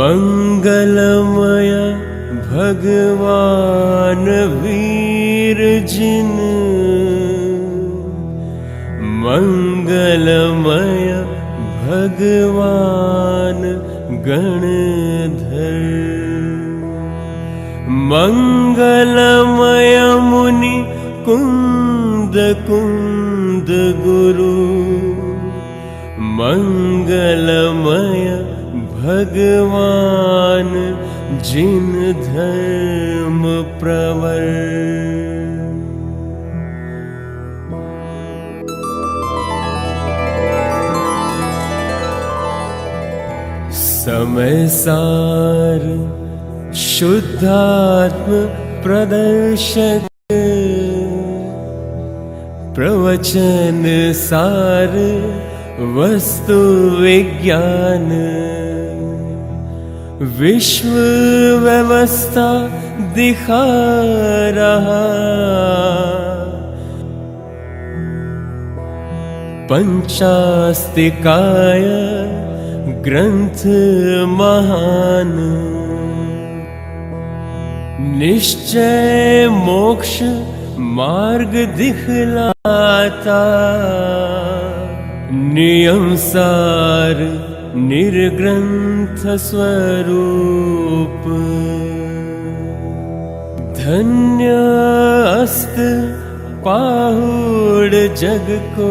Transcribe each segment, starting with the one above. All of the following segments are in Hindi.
मंगलमय भगवान वीर जिन, मंगलमय भगवान गणधर, मंगलमय मुनि कुंद कुंद गुरु, मंगलमय भगवान जिन धर्म प्रवर। समय सार शुद्धात्म प्रदर्शक, प्रवचन सार वस्तु विज्ञान, विश्व व्यवस्था दिखा रहा, पंचास्तिकाय ग्रंथ महान, निश्चय मोक्ष मार्ग दिखलाता, नियम सार निर्ग्रंथ स्वरूप, धन्य अस्त पाहुड़ जग को,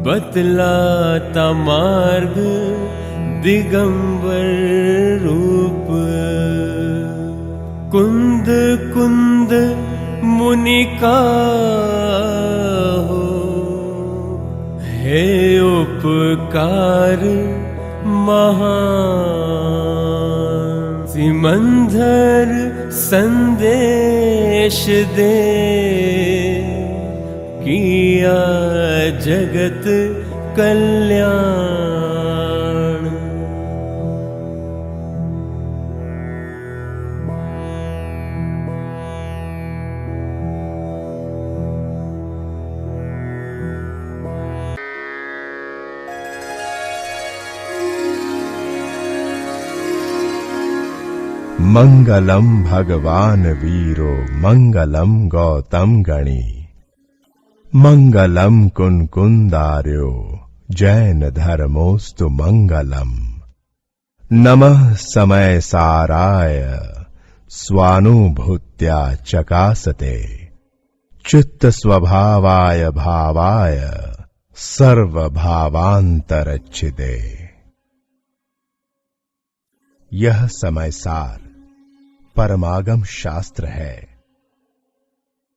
बतलाता मार्ग दिगंबर रूप, कुंद कुंद मुनि का हो हे उपकार महान, सिमंधर संदेश दे, किया जगत कल्याण। मंगलम भगवान वीरो मंगलम गौतम गणी, मंगलम कुंकुंदार्यो जैन धर्मोस्तु मंगलम, नमः समय साराय स्वानुभूत्या चकासते, चित्त स्वभावाय भावाय सर्वभावांतरच्छिदे। यह समय सार परमागम शास्त्र है।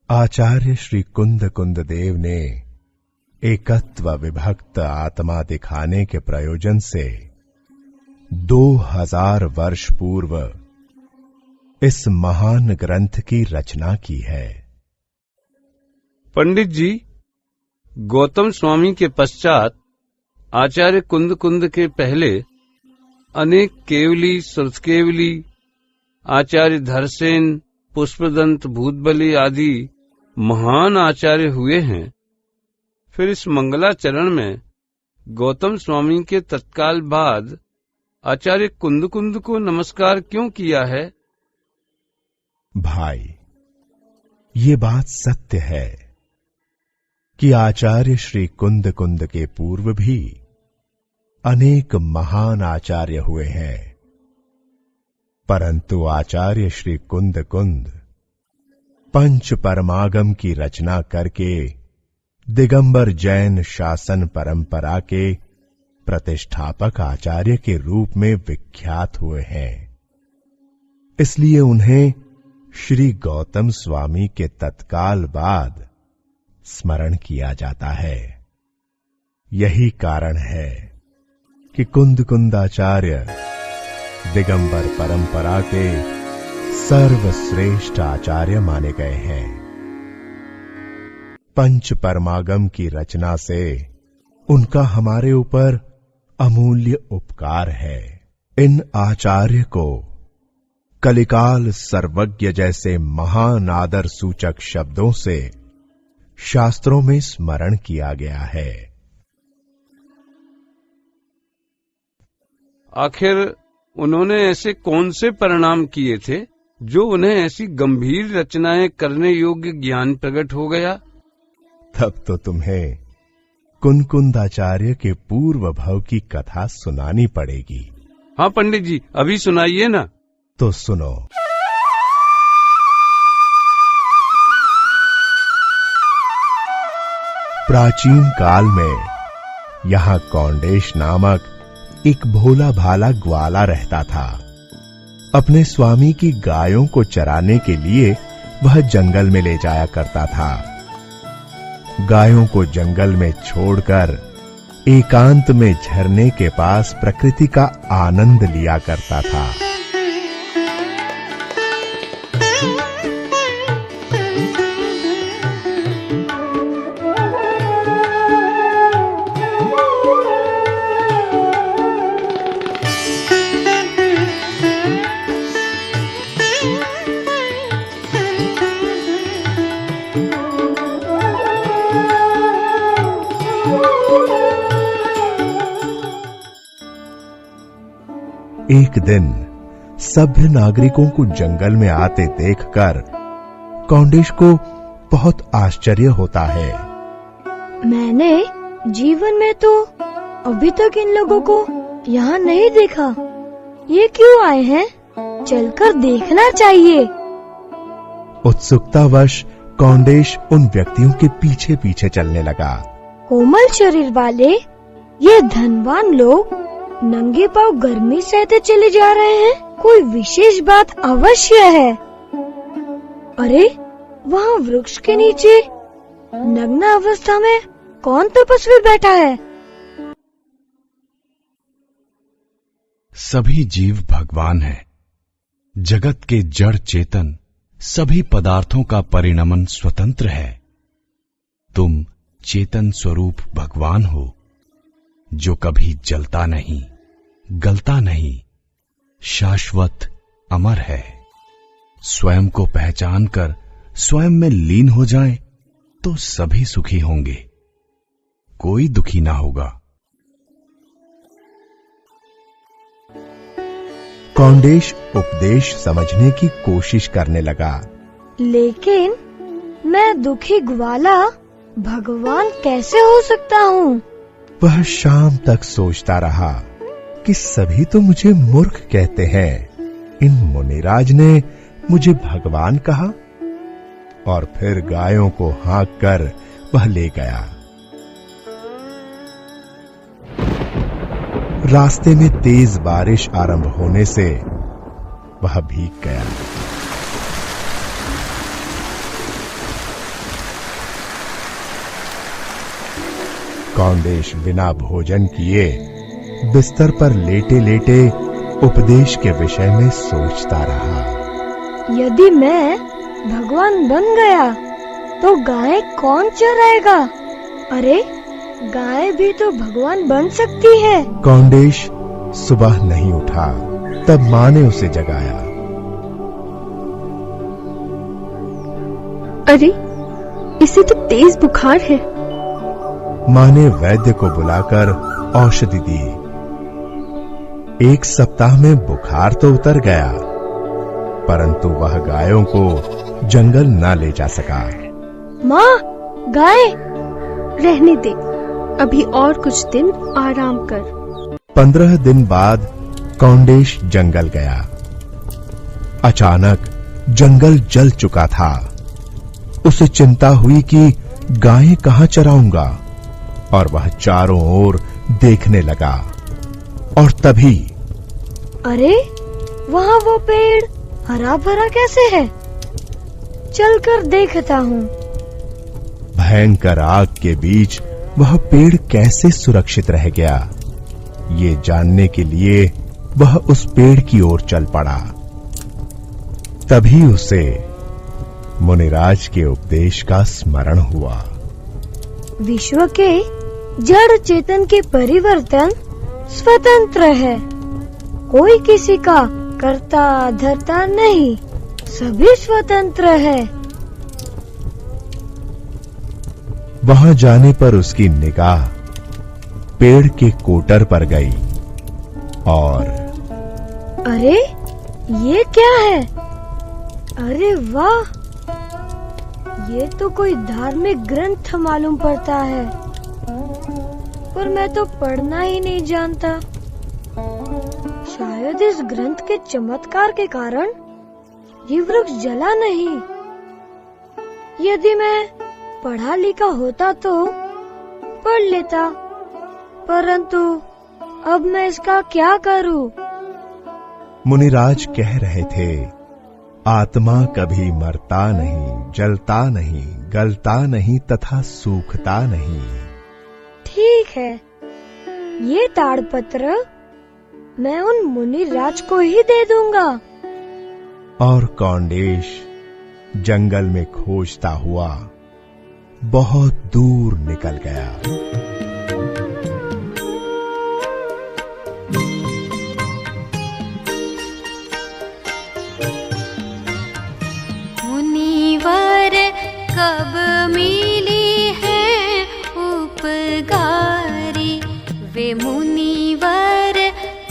आचार्य श्री कुंद कुंद देव ने एकत्व विभक्त आत्मा दिखाने के प्रयोजन से 2000 वर्ष पूर्व इस महान ग्रंथ की रचना की है। पंडित जी, गौतम स्वामी के पश्चात आचार्य कुंद कुंद के पहले अनेक केवली, सुरतकेवली, आचार्य धरसेन, पुष्पदंत, भूतबली आदि महान आचार्य हुए हैं। फिर इस मंगलाचरण में गौतम स्वामी के तत्काल बाद आचार्य कुंद कुंद को नमस्कार क्यों किया है? भाई, ये बात सत्य है कि आचार्य श्री कुंद कुंद के पूर्व भी अनेक महान आचार्य हुए हैं, परंतु आचार्य श्री कुंद कुंद पंच परमागम की रचना करके दिगंबर जैन शासन परंपरा के प्रतिष्ठापक आचार्य के रूप में विख्यात हुए हैं। इसलिए उन्हें श्री गौतम स्वामी के तत्काल बाद स्मरण किया जाता है। यही कारण है कि कुंद कुंदाचार्य दिगंबर परंपरा के सर्वश्रेष्ठ आचार्य माने गए हैं। पंच परमागम की रचना से उनका हमारे ऊपर अमूल्य उपकार है। इन आचार्य को कलिकाल सर्वज्ञ जैसे महान आदर सूचक शब्दों से शास्त्रों में स्मरण किया गया है। आखिर उन्होंने ऐसे कौन से परिणाम किए थे जो उन्हें ऐसी गंभीर रचनाएं करने योग्य ज्ञान प्रकट हो गया? तब तो तुम्हें कुनकुंदाचार्य के पूर्व भव की कथा सुनानी पड़ेगी। हाँ पंडित जी, अभी सुनाइए ना। तो सुनो। प्राचीन काल में यहां कौंडेश नामक एक भोला भाला ग्वाला रहता था। अपने स्वामी की गायों को चराने के लिए वह जंगल में ले जाया करता था। गायों को जंगल में छोड़कर एकांत में झरने के पास प्रकृति का आनंद लिया करता था। एक दिन सभ्य नागरिकों को जंगल में आते देखकर कौंडेश को बहुत आश्चर्य होता है। मैंने जीवन में तो अभी तक इन लोगों को यहाँ नहीं देखा। ये क्यों आए हैं? चलकर देखना चाहिए। उत्सुकतावश कौंडेश उन व्यक्तियों के पीछे पीछे चलने लगा। कोमल शरीर वाले ये धनवान लोग नंगे पांव गर्मी सहते चले जा रहे हैं। कोई विशेष बात अवश्य है। अरे, वहाँ वृक्ष के नीचे नग्न अवस्था में कौन तपस्वी बैठा है? सभी जीव भगवान है। जगत के जड़ चेतन सभी पदार्थों का परिणमन स्वतंत्र है। तुम चेतन स्वरूप भगवान हो, जो कभी जलता नहीं, गलता नहीं, शाश्वत अमर है। स्वयं को पहचान कर स्वयं में लीन हो जाएं, तो सभी सुखी होंगे, कोई दुखी ना होगा। कौंडेश उपदेश समझने की कोशिश करने लगा। लेकिन मैं दुखी ग्वाला भगवान कैसे हो सकता हूँ? वह शाम तक सोचता रहा कि सभी तो मुझे मूर्ख कहते हैं। इन मुनिराज ने मुझे भगवान कहा। और फिर गायों को हाँक कर वह ले गया। रास्ते में तेज बारिश आरंभ होने से वह भीग गया। कौंडेश बिना भोजन किए बिस्तर पर लेटे लेटे उपदेश के विषय में सोचता रहा। यदि मैं भगवान बन गया तो गाय कौन चराएगा? अरे, गाय भी तो भगवान बन सकती है। कौंडेश सुबह नहीं उठा। तब माँ ने उसे जगाया। अरे, इसे तो तेज बुखार है। माँ ने वैद्य को बुलाकर औषधि दी। 1 सप्ताह में बुखार तो उतर गया, परंतु वह गायों को जंगल न ले जा सका। माँ, गाय रहने दे, अभी और कुछ दिन आराम कर। 15 दिन बाद कौंडेश जंगल गया। अचानक जंगल जल चुका था। उसे चिंता हुई कि गायें कहाँ चराऊंगा, और वह चारों ओर देखने लगा। और तभी अरे, वहाँ वो पेड़ हरा भरा कैसे है? चलकर देखता हूँ। भयंकर आग के बीच वह पेड़ कैसे सुरक्षित रह गया, ये जानने के लिए वह उस पेड़ की ओर चल पड़ा। तभी उसे मुनिराज के उपदेश का स्मरण हुआ। विश्व के जड़ चेतन के परिवर्तन स्वतंत्र है। कोई किसी का कर्ता धर्ता नहीं, सभी स्वतंत्र है। वहां जाने पर उसकी निगाह पेड़ के कोटर पर गई। और अरे ये क्या है? अरे वाह, ये तो कोई धार्मिक ग्रंथ मालूम पड़ता है, पर मैं तो पढ़ना ही नहीं जानता। शायद इस ग्रंथ के चमत्कार के कारण ये वृक्ष जला नहीं। यदि मैं पढ़ा लिखा होता तो पढ़ लेता, परंतु अब मैं इसका क्या करूं? मुनिराज कह रहे थे, आत्मा कभी मरता नहीं, जलता नहीं, गलता नहीं तथा सूखता नहीं। ठीक है, ये ताड़पत्र मैं उन मुनिराज को ही दे दूंगा। और कौंडेश जंगल में खोजता हुआ बहुत दूर निकल गया। मुनिवर कब मिली है उपकारी, वे मुनिवर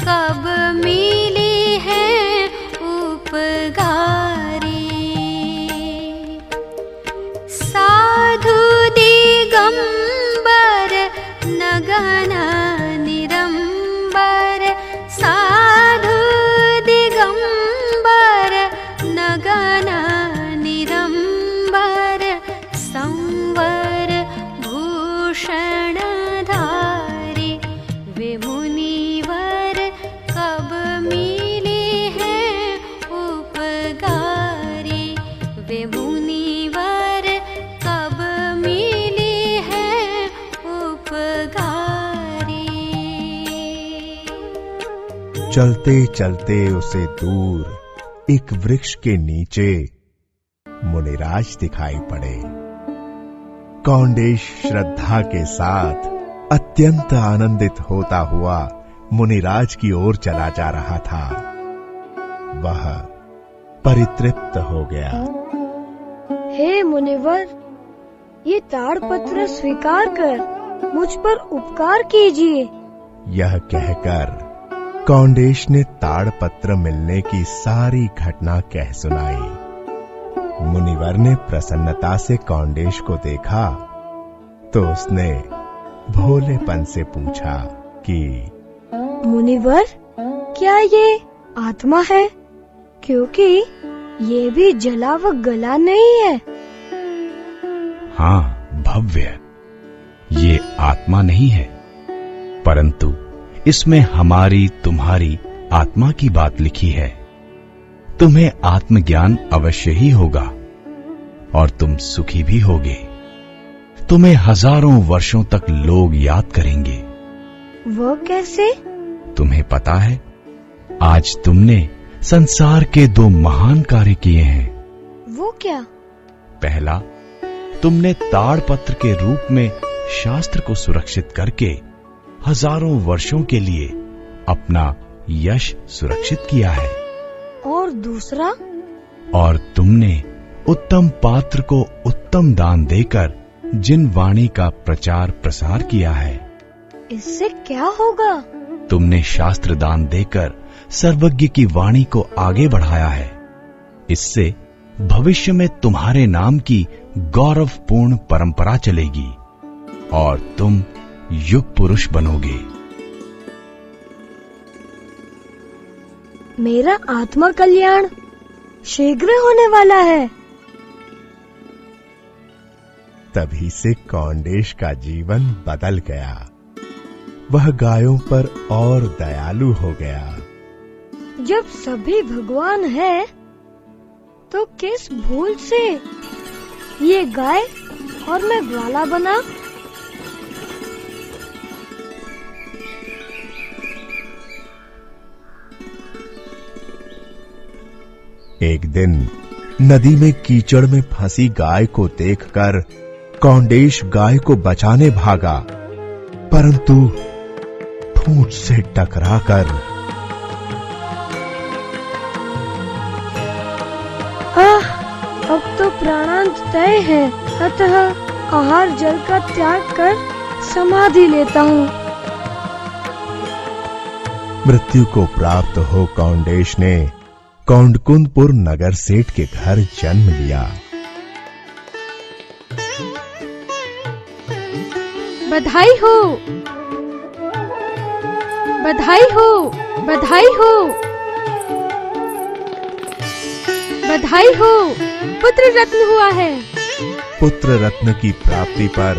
कब मिली है उपकारी। साधु दिगंबर नगन निरंबर, साधु दिगंबर नगन निरंबर, संवर भूषण धारी, वे मुनिवर कब मिले हैं उपकारी, वे मुनिवर कब मिले हैं उपकारी। चलते चलते उसे दूर एक वृक्ष के नीचे मुनिराज दिखाई पड़े। कौंडेश श्रद्धा के साथ अत्यंत आनंदित होता हुआ मुनिराज की ओर चला जा रहा था। वह परितृप्त हो गया। हे मुनिवर, ये ताड़पत्र स्वीकार कर मुझ पर उपकार कीजिए। यह कहकर कौंडेश ने ताड़पत्र मिलने की सारी घटना कह सुनाई। मुनिवर ने प्रसन्नता से कौंडेश को देखा तो उसने भोलेपन से पूछा कि मुनिवर, क्या ये आत्मा है? क्योंकि ये भी जला व गला नहीं है। हाँ भव्य, ये आत्मा नहीं है, परंतु इसमें हमारी तुम्हारी आत्मा की बात लिखी है। तुम्हें आत्मज्ञान अवश्य ही होगा और तुम सुखी भी होगे। तुम्हें हजारों वर्षों तक लोग याद करेंगे। वो कैसे? तुम्हें पता है, आज तुमने संसार के 2 महान कार्य किए हैं। वो क्या? पहला, तुमने ताड़पत्र के रूप में शास्त्र को सुरक्षित करके हजारों वर्षों के लिए अपना यश सुरक्षित किया है। और दूसरा? और तुमने उत्तम पात्र को उत्तम दान देकर जिन वाणी का प्रचार प्रसार किया है। इससे क्या होगा? तुमने शास्त्र दान देकर सर्वज्ञ की वाणी को आगे बढ़ाया है। इससे भविष्य में तुम्हारे नाम की गौरवपूर्ण परंपरा चलेगी और तुम युग पुरुष बनोगे। मेरा आत्मा कल्याण शीघ्र होने वाला है। तभी से कौंडेश का जीवन बदल गया। वह गायों पर और दयालु हो गया। जब सभी भगवान है, तो किस भूल से ये गाय और मैं ग्वाला बना? एक दिन नदी में कीचड़ में फंसी गाय को देखकर कौंडेश गाय को बचाने भागा, परंतु ठूंठ से टकराकर अब तो प्राणांत तय है, अतः आहार जल का त्याग कर समाधि लेता हूँ। मृत्यु को प्राप्त हो कौंडेश ने कौंडकुंदपुर नगर सेठ के घर जन्म लिया। बधाई हो, बधाई हो, बधाई हो, बधाई हो, पुत्र रत्न हुआ है। पुत्र रत्न की प्राप्ति पर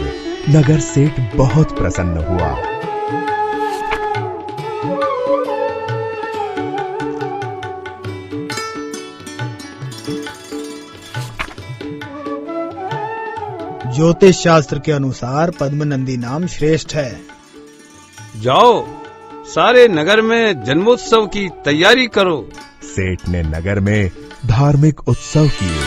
नगर सेठ बहुत प्रसन्न हुआ। ज्योतिष शास्त्र के अनुसार पद्मनंदी नाम श्रेष्ठ है। जाओ, सारे नगर में जन्मोत्सव की तैयारी करो। सेठ ने नगर में धार्मिक उत्सव किए।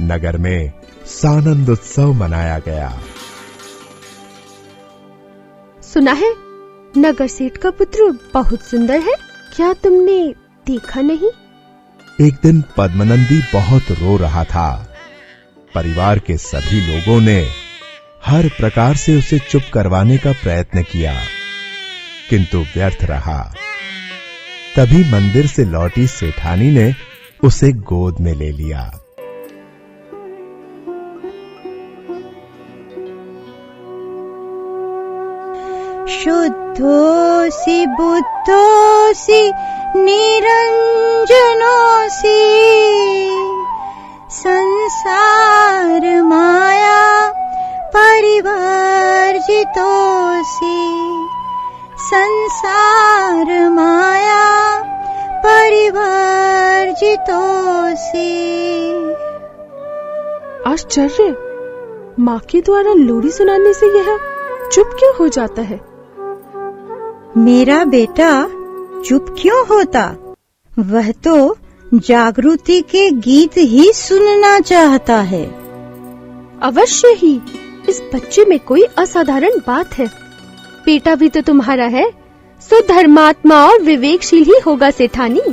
नगर में सानंद उत्सव मनाया गया। सुना है नगर सेठ का पुत्र बहुत सुंदर है, क्या तुमने देखा नहीं? एक दिन पद्मनंदी बहुत रो रहा था। परिवार के सभी लोगों ने हर प्रकार से उसे चुप करवाने का प्रयत्न किया, किंतु व्यर्थ रहा। तभी मंदिर से लौटी सेठानी ने उसे गोद में ले लिया। शुद्धोऽसि बुद्धोऽसि निरञ्जनोऽसि संसार माया परिवर्जितोऽसि संसार माया परिवर्जितोऽसि। आश्चर्य, माँ के द्वारा लोरी सुनाने से यह चुप क्यों हो जाता है? मेरा बेटा चुप क्यों होता? वह तो जागृति के गीत ही सुनना चाहता है। अवश्य ही, इस बच्चे में कोई असाधारण बात है। बेटा भी तो तुम्हारा है, सो धर्मात्मा और विवेकशील ही होगा सेठानी।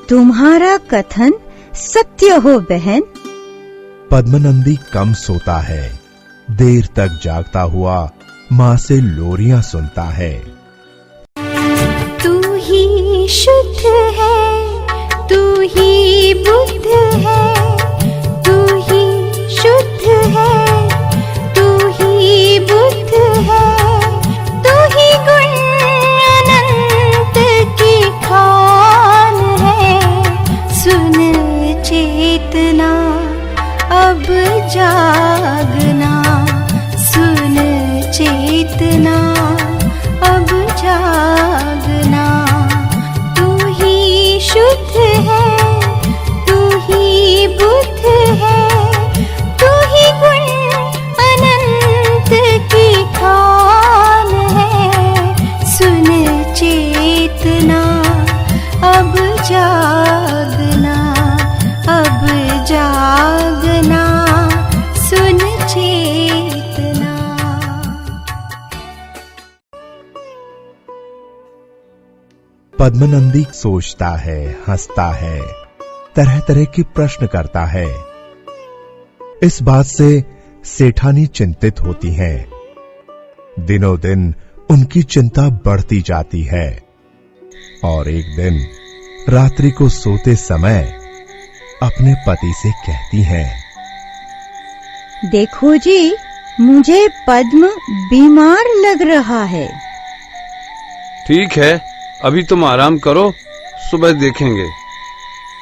तुम्हारा कथन सत्य हो बहन। पद्मनंदी कम सोता है, देर तक जागता हुआ माँ से लोरियां सुनता है। तू ही शुद्ध है, तू ही बुद्ध है, तू ही शुद्ध है, तू ही बुद्ध है, तू ही गुण अनंत की खान है। सुन चेतना अब जागना, सुन चेतना अब जागना। तू ही शुद्ध है, तू ही बुद्ध है, तू ही गुण अनंत की खान है। सुन चेतना अब जागना, अब जागना, सुन चेतना। पद्मनंदी सोचता है, हंसता है, तरह तरह के प्रश्न करता है। इस बात से सेठानी चिंतित होती हैं। दिनों दिन उनकी चिंता बढ़ती जाती है और एक दिन रात्रि को सोते समय अपने पति से कहती हैं, देखो जी, मुझे पद्म बीमार लग रहा है। ठीक है, अभी तुम आराम करो, सुबह देखेंगे।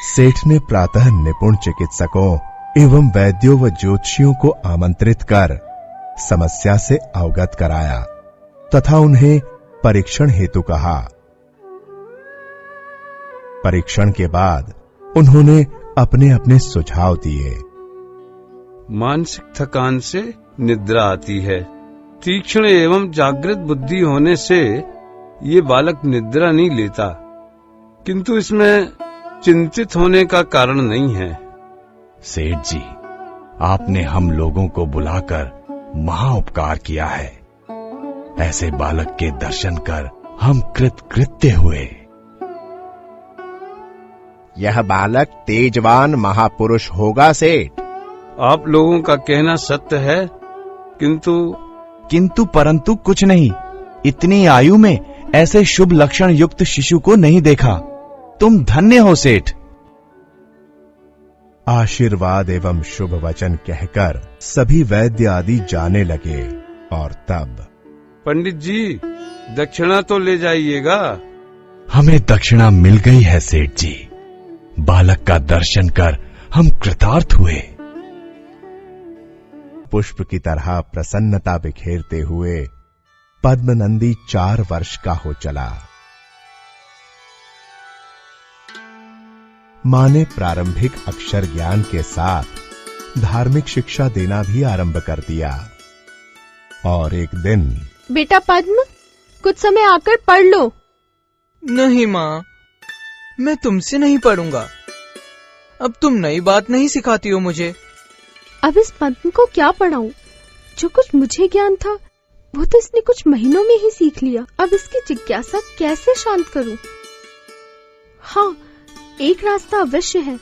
सेठ ने प्रातः निपुण चिकित्सकों एवं वैद्यों व ज्योतिषियों को आमंत्रित कर समस्या से अवगत कराया तथा उन्हें परीक्षण हेतु कहा। परीक्षण के बाद उन्होंने अपने अपने सुझाव दिए। मानसिक थकान से निद्रा आती है। तीक्ष्ण एवं जागृत बुद्धि होने से ये बालक निद्रा नहीं लेता, किंतु इसमें चिंतित होने का कारण नहीं है। सेठ जी, आपने हम लोगों को बुलाकर महाउपकार किया है। ऐसे बालक के दर्शन कर हम कृतकृत्य हुए। यह बालक तेजवान महापुरुष होगा सेठ। आप लोगों का कहना सत्य है, किंतु परंतु कुछ नहीं। इतनी आयु में ऐसे शुभ लक्षण युक्त शिशु को नहीं देखा। तुम धन्य हो सेठ। आशीर्वाद एवं शुभ वचन कहकर सभी वैद्य आदि जाने लगे। और तब पंडित जी, दक्षिणा तो ले जाइएगा। हमें दक्षिणा मिल गई है सेठ जी। बालक का दर्शन कर हम कृतार्थ हुए। पुष्प की तरह प्रसन्नता बिखेरते हुए पद्मनंदी 4 वर्ष का हो चला। मां ने प्रारंभिक अक्षर ज्ञान के साथ धार्मिक शिक्षा देना भी आरंभ कर दिया। और एक दिन, बेटा पद्म, कुछ समय आकर पढ़ लो। नहीं माँ, मैं तुमसे नहीं पढ़ूंगा। अब तुम नई बात नहीं सिखाती हो मुझे। अब इस पद्म को क्या पढ़ाऊं? जो कुछ मुझे ज्ञान था वो तो इसने कुछ महीनों में ही सीख लिया। अब इसकी जिज्ञासा कैसे शांत करूं? हाँ, एक रास्ता अवश्य है।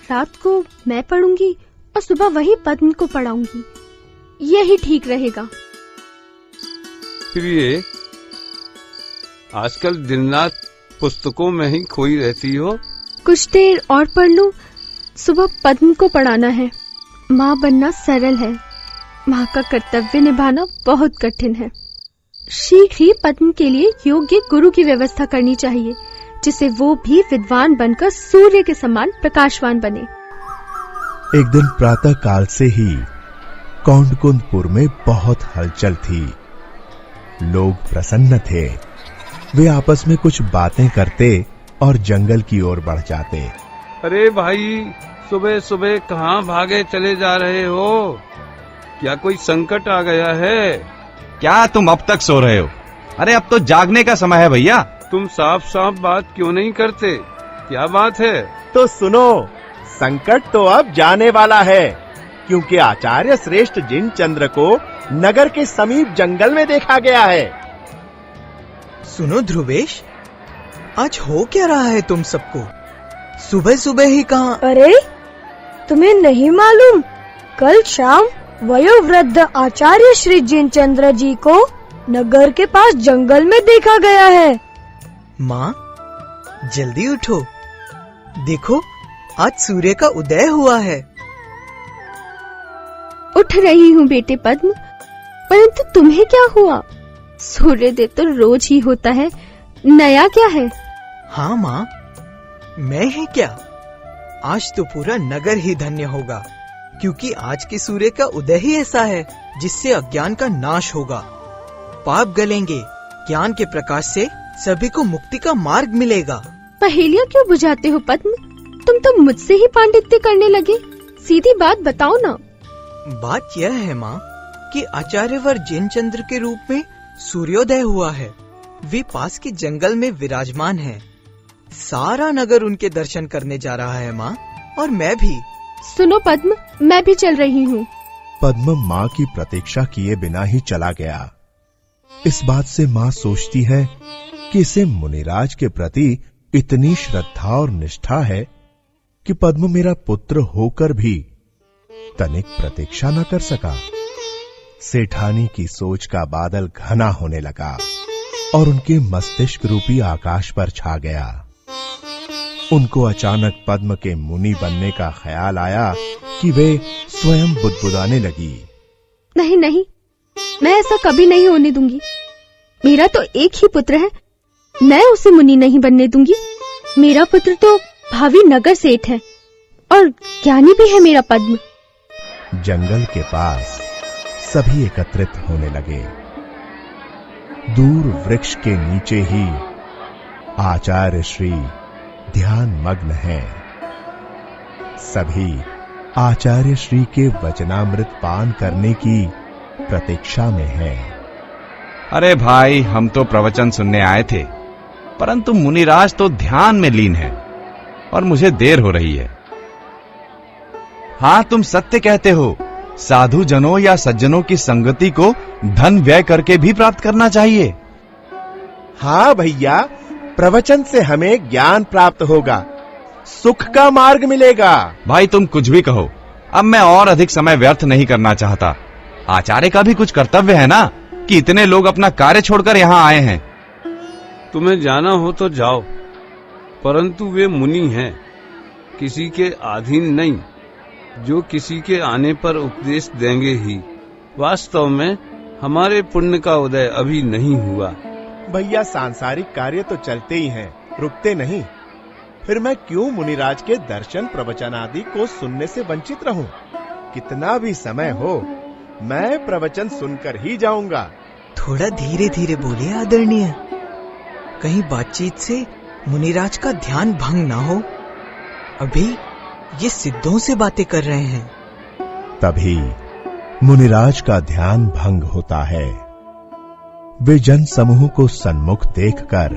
रात को मैं पढ़ूंगी और सुबह वही पद्म को पढ़ाऊंगी। यही ठीक रहेगा। प्रिय, आजकल दिन रात पुस्तकों में ही खोई रहती हो। कुछ देर और पढ़ लूं। सुबह पद्म को पढ़ाना है। माँ बनना सरल है, माँ का कर्तव्य निभाना बहुत कठिन है। शीघ्र ही पद्म के लिए योग्य गुरु की व्यवस्था करनी चाहिए, जिसे वो भी विद्वान बनकर सूर्य के समान प्रकाशवान बने। एक दिन प्रातः काल से ही कौंडकुंदपुर में बहुत हलचल थी। लोग प्रसन्न थे। वे आपस में कुछ बातें करते और जंगल की ओर बढ़ जाते। अरे भाई, सुबह सुबह कहाँ भागे चले जा रहे हो? क्या कोई संकट आ गया है? क्या तुम अब तक सो रहे हो? अरे अब तो जागने का समय है भैया। तुम साफ साफ बात क्यों नहीं करते? क्या बात है? तो सुनो, संकट तो अब जाने वाला है, क्योंकि आचार्य श्रेष्ठ जिनचंद्र को नगर के समीप जंगल में देखा गया है। सुनो ध्रुवेश, आज हो क्या रहा है तुम सबको? सुबह सुबह ही कहाँ? अरे, तुम्हें नहीं मालूम? कल शाम वयोवृद्ध आचार्य श्री जिनचंद्र जी को नगर के पास जंगल में देखा गया है। माँ, जल्दी उठो। देखो, आज सूर्य का उदय हुआ है। उठ रही हूँ बेटे पद्म, परंतु तुम्हें क्या हुआ? सूर्योदय तो रोज ही होता है, नया क्या है? हाँ माँ, मैं ही क्या, आज तो पूरा नगर ही धन्य होगा, क्योंकि आज के सूर्य का उदय ही ऐसा है जिससे अज्ञान का नाश होगा। पाप गलेंगे, ज्ञान के प्रकाश से सभी को मुक्ति का मार्ग मिलेगा। पहेलियाँ क्यों बुझाते हो पद्म? तुम तो मुझसे ही पांडित्य करने लगे। सीधी बात बताओ ना। बात यह है माँ कि आचार्यवर जिनचंद्र के रूप में सूर्योदय हुआ है। वे पास के जंगल में विराजमान हैं। सारा नगर उनके दर्शन करने जा रहा है माँ, और मैं भी। सुनो पद्म, मैं भी चल रही हूँ। पद्म माँ की प्रतीक्षा किए बिना ही चला गया। इस बात से माँ सोचती है कि इसे मुनिराज के प्रति इतनी श्रद्धा और निष्ठा है कि पद्म मेरा पुत्र होकर भी तनिक प्रतीक्षा न कर सका। सेठानी की सोच का बादल घना होने लगा और उनके मस्तिष्क रूपी आकाश पर छा गया। उनको अचानक पद्म के मुनि बनने का ख्याल आया कि वे स्वयं बुदबुदाने लगी। नहीं नहीं, मैं ऐसा कभी नहीं होने दूंगी। मेरा तो एक ही पुत्र है, मैं उसे मुनि नहीं बनने दूंगी। मेरा पुत्र तो भावी नगर सेठ है और ज्ञानी भी है मेरा पद्म। जंगल के पास सभी एकत्रित होने लगे। दूर वृक्ष के नीचे ही आचार्य श्री ध्यान मग्न हैं। सभी आचार्य श्री के वचनामृत पान करने की प्रतीक्षा में हैं। अरे भाई, हम तो प्रवचन सुनने आए थे, परंतु मुनिराज तो ध्यान में लीन है और मुझे देर हो रही है। हाँ, तुम सत्य कहते हो। साधु जनों या सज्जनों की संगति को धन व्यय करके भी प्राप्त करना चाहिए। हाँ भैया, प्रवचन से हमें ज्ञान प्राप्त होगा, सुख का मार्ग मिलेगा। भाई तुम कुछ भी कहो, अब मैं और अधिक समय व्यर्थ नहीं करना चाहता। आचार्य का भी कुछ कर्तव्य है ना, कि इतने लोग अपना कार्य छोड़कर यहाँ आए हैं। तुम्हें जाना हो तो जाओ, परंतु वे मुनि हैं, किसी के अधीन नहीं, जो किसी के आने पर उपदेश देंगे ही। वास्तव में हमारे पुण्य का उदय अभी नहीं हुआ। भैया, सांसारिक कार्य तो चलते ही हैं, रुकते नहीं। फिर मैं क्यों मुनिराज के दर्शन प्रवचन आदि को सुनने से वंचित रहूं? कितना भी समय हो, मैं प्रवचन सुनकर ही जाऊंगा। थोड़ा धीरे धीरे बोले आदरणीय, कहीं बातचीत से मुनिराज का ध्यान भंग ना हो। अभी ये सिद्धों से बातें कर रहे हैं। तभी मुनिराज का ध्यान भंग होता है। वे जन समूह को सन्मुख देखकर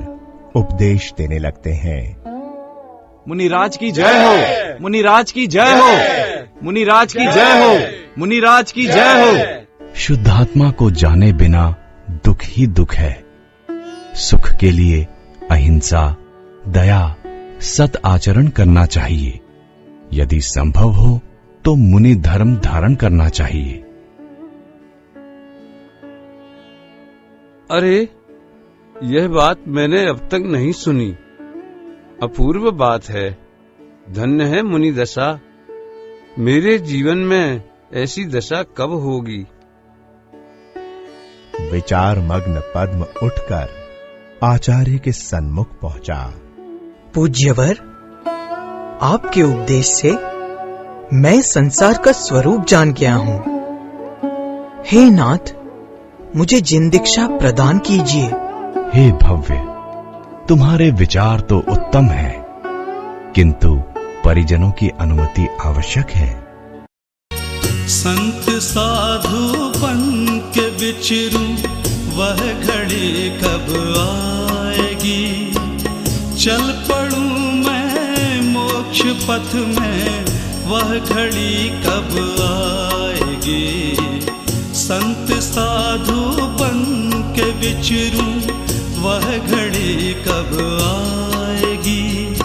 उपदेश देने लगते हैं। मुनिराज की जय हो, मुनिराज की जय हो, मुनिराज की जय हो, मुनिराज की जय हो। शुद्धात्मा को जाने बिना दुख ही दुख है। सुख के लिए अहिंसा, दया, सत आचरण करना चाहिए। यदि संभव हो तो मुनि धर्म धारण करना चाहिए। अरे, यह बात मैंने अब तक नहीं सुनी। अपूर्व बात है। धन्य है मुनि दशा। मेरे जीवन में ऐसी दशा कब होगी? विचार मग्न पद्म उठकर आचार्य के सन्मुख पहुंचा। पूज्यवर, आपके उपदेश से मैं संसार का स्वरूप जान गया हूँ। हे नाथ, मुझे जिन दीक्षा प्रदान कीजिए। हे भव्य, तुम्हारे विचार तो उत्तम है, किंतु परिजनों की अनुमति आवश्यक है। संत साधु बन के विचरूं, वह घड़ी कब आएगी? चल पड़ूं मैं मोक्ष पथ में, वह घड़ी कब आएगी? संत साधु बन के विचरूं, वह घड़ी कब आएगी?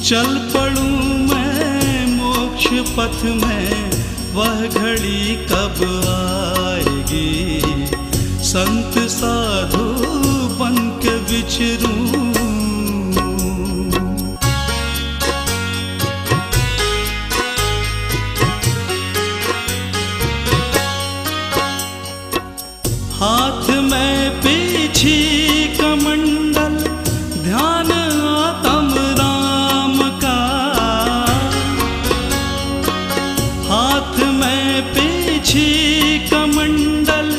चल पड़ूं मैं मोक्ष पथ में, वह घड़ी कब आएगी? संत साधु बन के विचरूं। हाथ में पीछी कमंडल, ध्यान आत्म राम का। हाथ में पीछी कमंडल,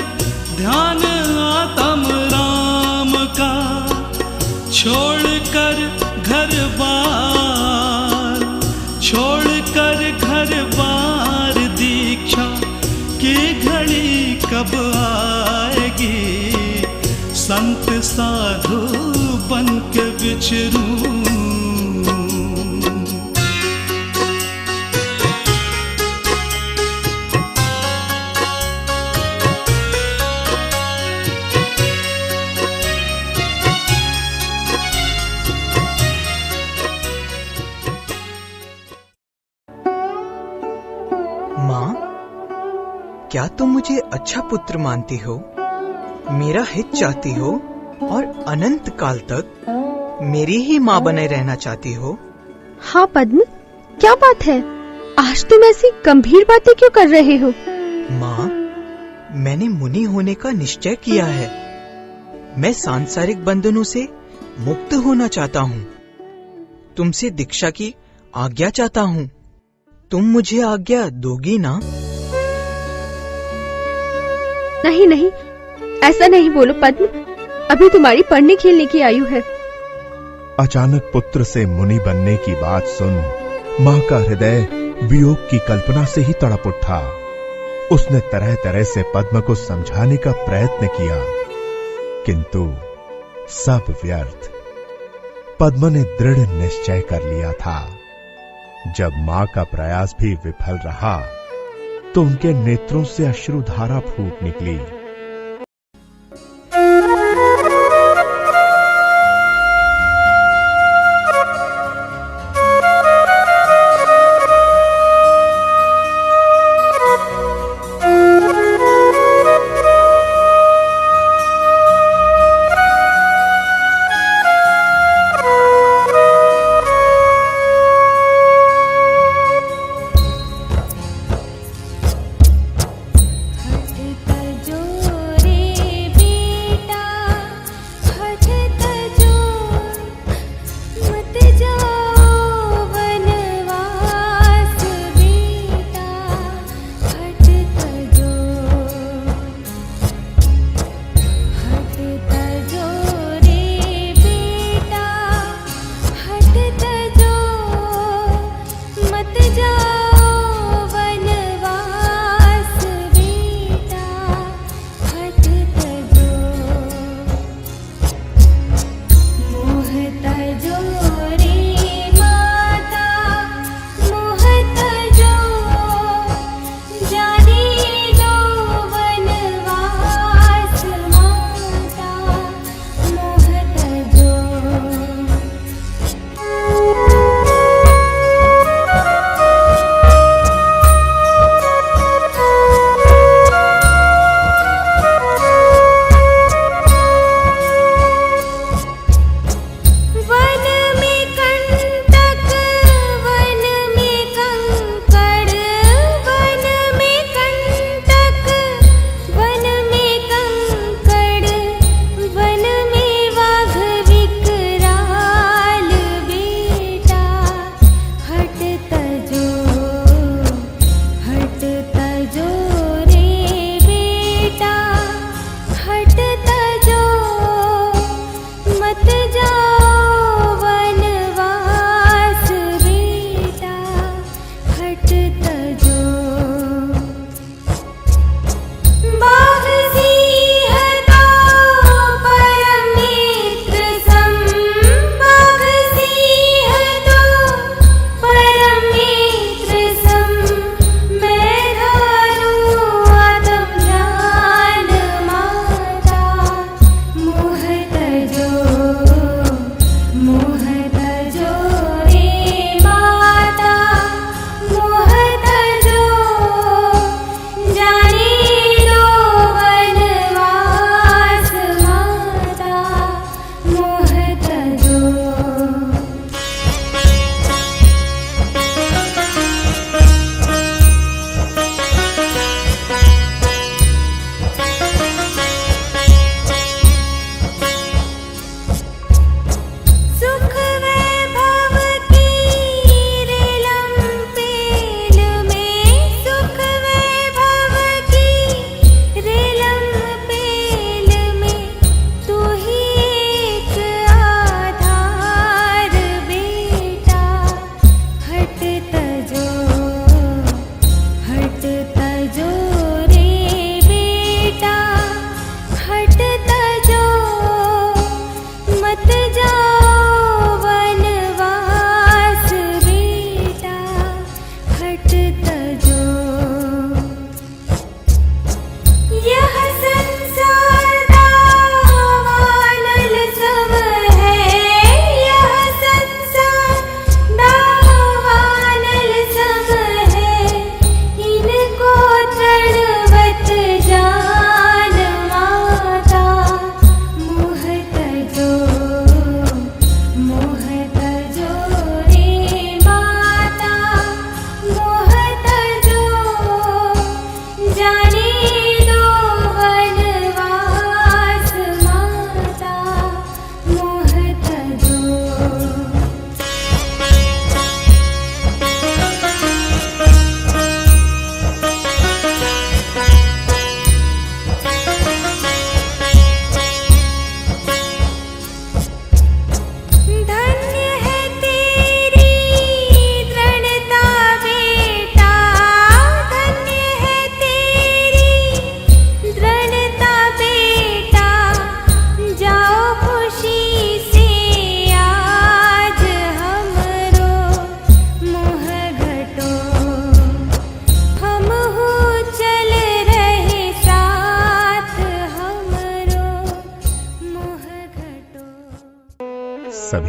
ध्यान आत्म राम का। छोड़कर घर बार, छोड़कर घर बार, दीक्षा की घड़ी कब आएगी? संत साधु बन के विचरूं। माँ, क्या तुम मुझे अच्छा पुत्र मानती हो, मेरा हित चाहती हो और अनंत काल तक मेरी ही माँ बने रहना चाहती हो? हाँ पद्म, क्या बात है? आज तुम ऐसी गंभीर बातें क्यों कर रहे हो? माँ, मैंने मुनि होने का निश्चय किया है। मैं सांसारिक बंधनों से मुक्त होना चाहता हूँ। तुमसे दीक्षा की आज्ञा चाहता हूँ। तुम मुझे आज्ञा दोगी ना? नहीं नहीं, ऐसा नहीं बोलो पद्म, अभी तुम्हारी पढ़ने खेलने की आयु है। अचानक पुत्र से मुनि बनने की बात सुन माँ का हृदय वियोग की कल्पना से ही तड़प उठा। उसने तरह तरह से पद्म को समझाने का प्रयत्न किया, किंतु सब व्यर्थ। पद्म ने दृढ़ निश्चय कर लिया था। जब मां का प्रयास भी विफल रहा तो उनके नेत्रों से अश्रुधारा फूट निकली। हट कर जो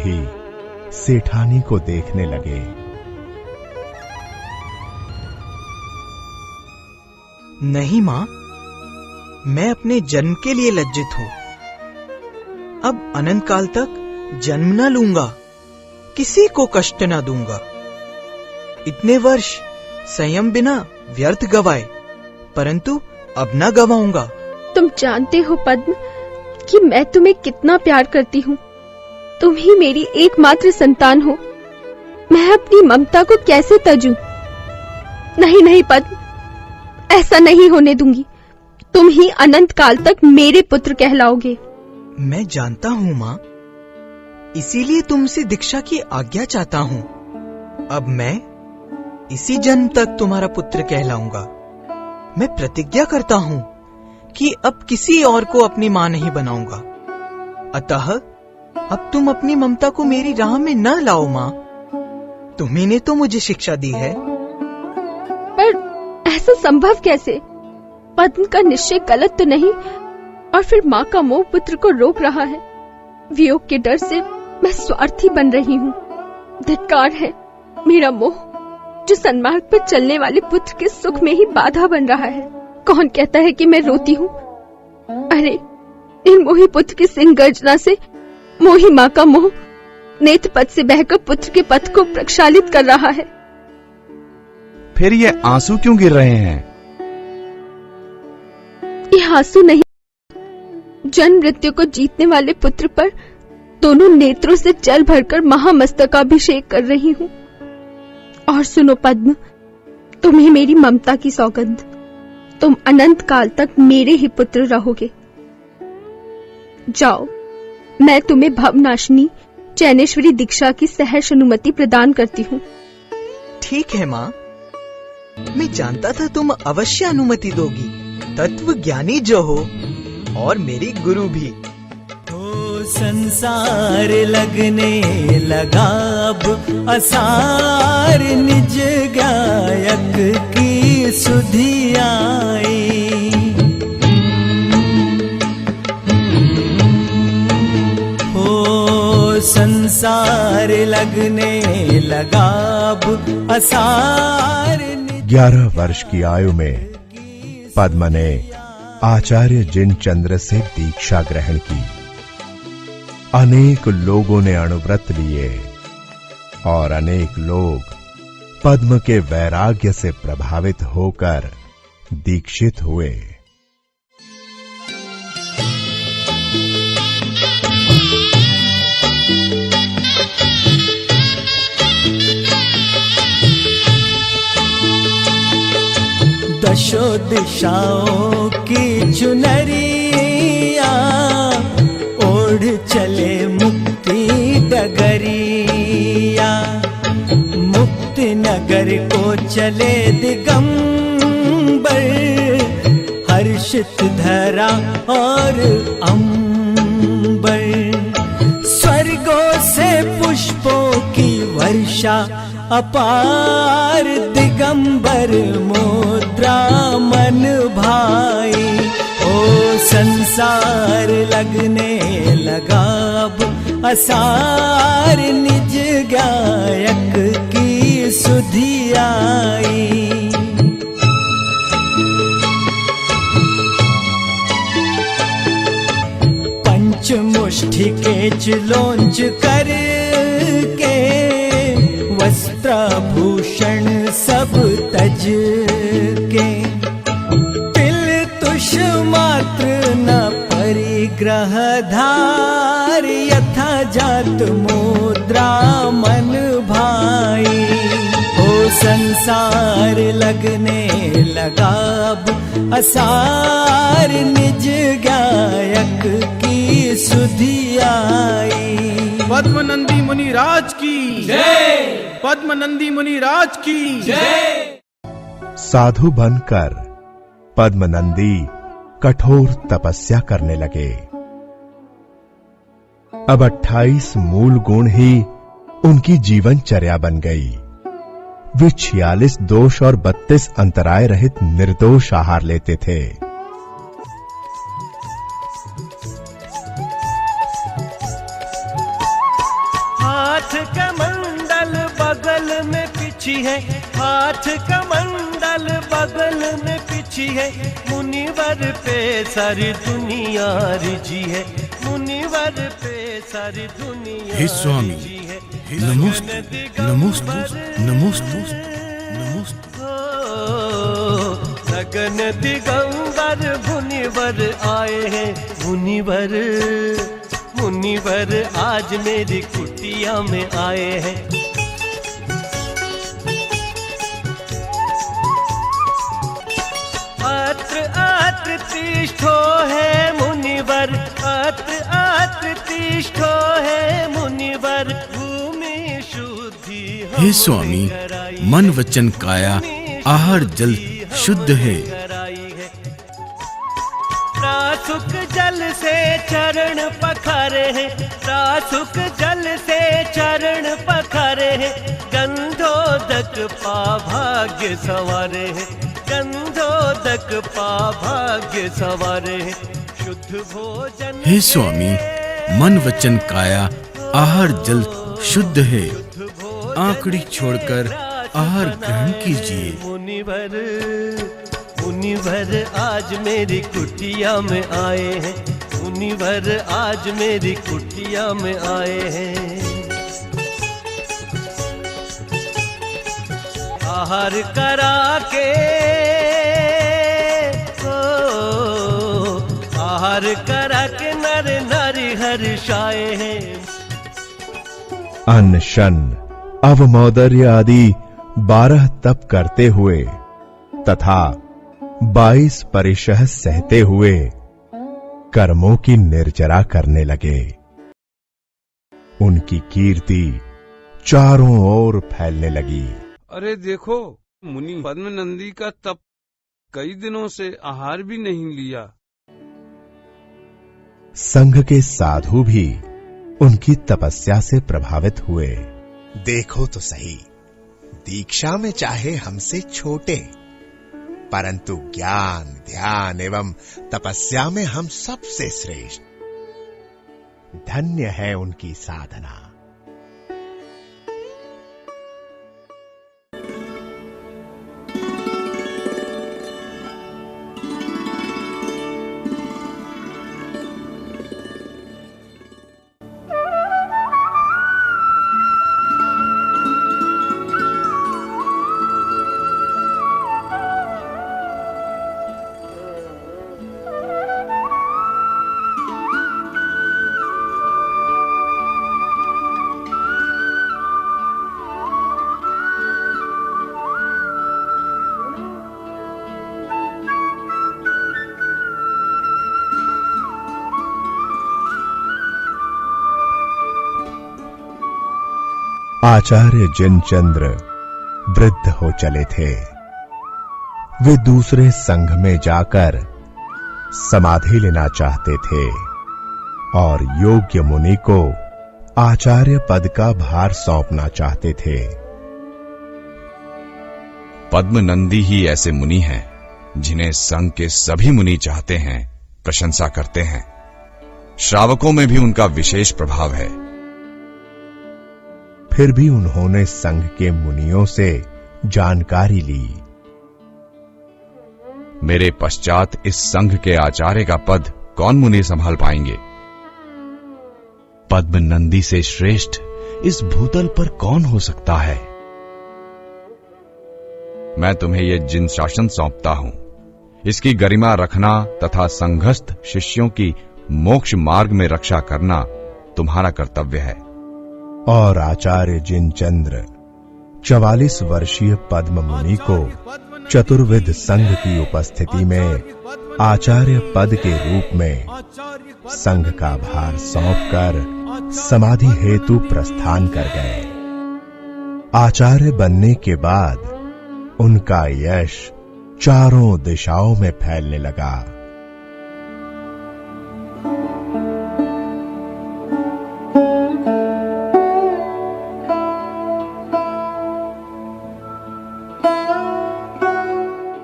भी सेठानी को देखने लगे। नहीं माँ, मैं अपने जन्म के लिए लज्जित हूँ। अब अनंत काल तक जन्म न लूंगा, किसी को कष्ट न दूंगा। इतने वर्ष संयम बिना व्यर्थ गवाए, परंतु अब न गवाऊंगा। तुम जानते हो पद्म कि मैं तुम्हें कितना प्यार करती हूँ। तुम ही मेरी एकमात्र संतान हो। मैं अपनी ममता को कैसे तजूं? नहीं नहीं पद्म, ऐसा नहीं होने दूंगी। तुम ही अनंत काल तक मेरे पुत्र कहलाओगे। मैं जानता हूँ माँ, इसीलिए तुमसे दीक्षा की आज्ञा चाहता हूँ। अब मैं इसी जन्म तक तुम्हारा पुत्र कहलाऊंगा। मैं प्रतिज्ञा करता हूँ कि अब किसी और को अपनी माँ नहीं बनाऊंगा। अतः अब तुम अपनी ममता को मेरी राह में न लाओ माँ। तुम्ही ने तो मुझे शिक्षा दी है। पर ऐसा संभव कैसे? पद्म का निश्चय गलत तो नहीं, और फिर माँ का मोह पुत्र को रोक रहा है। वियोग के डर से मैं स्वार्थी बन रही हूँ। धिक्कार है मेरा मोह, जो सन्मार्ग पर चलने वाले पुत्र के सुख में ही बाधा बन रहा है। कौन कहता है कि मैं रोती हूँ? अरे निर्मोही पुत्र की सिंह गर्जना से मोही माँ का मोह नेत्र पथ से बहकर पुत्र के पथ को प्रक्षालित कर रहा है। फिर ये आंसू क्यों गिर रहे हैं? ये आंसू नहीं, जन्म मृत्यु को जीतने वाले पुत्र पर दोनों नेत्रों से जल भरकर महामस्तकाभिषेक कर रही हूँ। और सुनो पद्म, तुम्हें मेरी ममता की सौगंध, तुम अनंत काल तक मेरे ही पुत्र रहोगे। जाओ, मैं तुम्हें भवनाशिनी चैनेश्वरी दीक्षा की सहर्ष अनुमति प्रदान करती हूँ। ठीक है माँ, मैं जानता था तुम अवश्य अनुमति दोगी। तत्व ज्ञानी जो हो और मेरी गुरु भी। संसार लगने लगा अब असार, निज गायक की सुधि आई। हो संसार लगने लगा अब असार। 11 वर्ष की आयु में पद्म ने आचार्य जिनचंद्र से दीक्षा ग्रहण की। अनेक लोगों ने अणुव्रत लिए और अनेक लोग पद्म के वैराग्य से प्रभावित होकर दीक्षित हुए। दशो दिशाओं की चुनरिया ओढ़ चले मुक्ति डगरिया। मुक्ति नगर को चले दिगंबर, हर्षित धरा और अंबर। स्वर्गों से पुष्पों की वर्षा अपार, दिगंबर मुद्रा मन भाई। ओ संसार लगने लगा अब असार, निज गायक की सुधि आई। पंचमुष्टि के चिलोंच करके, वस्त्राभूषण सब तज के। तिल तुष मात्र न परिग्रह धार, यथा जात मुद्रा मन भाई। हो संसार लगने लगा अब असार, निज गायक की सुधि आई। पद्मनंदी मुनि राज की जय। पद्मनंदी मुनि राज की जय। साधु बनकर पद्मनंदी कठोर तपस्या करने लगे। अब 28 मूल गुण ही उनकी जीवनचर्या बन गई। वे 46 दोष और 32 अंतराय रहित निर्दोष आहार लेते थे। कमंडल बगल में पिछी है, हाथ कमंडल बगल में पिछी है, मुनिवर पे सारी दुनिया रिझी है, मुनिवर पे सारी दुनिया हे स्वामी, रिझी है। नमोस्तु नमोस्तु नमोस्तु नमोस्तु। गगन दिगंबर मुनिवर आए हैं, मुनिवर मुनिवर आज मेरी कुटिया में आए हैं। अत्र अत्र तिष्ठो है मुनिवर, अत्र अत्र तिष्ठो है मुनिवर, भूमि शुद्धि हे स्वामी, मन वचन काया आहार जल शुद्ध है। प्रासुक जल से चरण पखारे हैं, प्रासुक जल से चरण पखारे हैं, गंधोदक पा भाग्य सवारे हैं, गंधोदक पा भाग्य सवारे हैं, शुद्ध भोजन। हे स्वामी, मन वचन काया आहार जल शुद्ध है, आंकड़ी छोड़कर आहार ग्रहण कीजिए। मुनिवर मुनिवर आज मेरी कुटिया में आए हैं, मुनिवर आज मेरी कुटिया में आए हैं। आहार करा के आहार करा के नर नारी हर्षाए हैं। अन्न शन अवमौदर्य आदि 12 तप करते हुए तथा 22 परिशह सहते हुए कर्मों की निर्जरा करने लगे। उनकी कीर्ति चारों ओर फैलने लगी। अरे देखो, मुनि पद्मनंदी का तप, कई दिनों से आहार भी नहीं लिया। संघ के साधु भी उनकी तपस्या से प्रभावित हुए। देखो तो सही, दीक्षा में चाहे हमसे छोटे, परंतु ज्ञान ध्यान एवं तपस्या में हम सबसे श्रेष्ठ। धन्य है उनकी साधना। आचार्य जिनचंद्र वृद्ध हो चले थे। वे दूसरे संघ में जाकर समाधि लेना चाहते थे और योग्य मुनि को आचार्य पद का भार सौंपना चाहते थे। पद्मनंदी ही ऐसे मुनि हैं जिन्हें संघ के सभी मुनि चाहते हैं, प्रशंसा करते हैं। श्रावकों में भी उनका विशेष प्रभाव है। फिर भी उन्होंने संघ के मुनियों से जानकारी ली। मेरे पश्चात इस संघ के आचार्य का पद कौन मुनि संभाल पाएंगे? पद्मनंदी से श्रेष्ठ इस भूतल पर कौन हो सकता है? मैं तुम्हें यह जिन शासन सौंपता हूं, इसकी गरिमा रखना तथा संघस्थ शिष्यों की मोक्ष मार्ग में रक्षा करना तुम्हारा कर्तव्य है। और आचार्य जिनचंद्र 44 वर्षीय पद्म मुनि को चतुर्विध संघ की उपस्थिति में आचार्य पद के रूप में संघ का भार सौंपकर समाधि हेतु प्रस्थान कर गए। आचार्य बनने के बाद उनका यश चारों दिशाओं में फैलने लगा।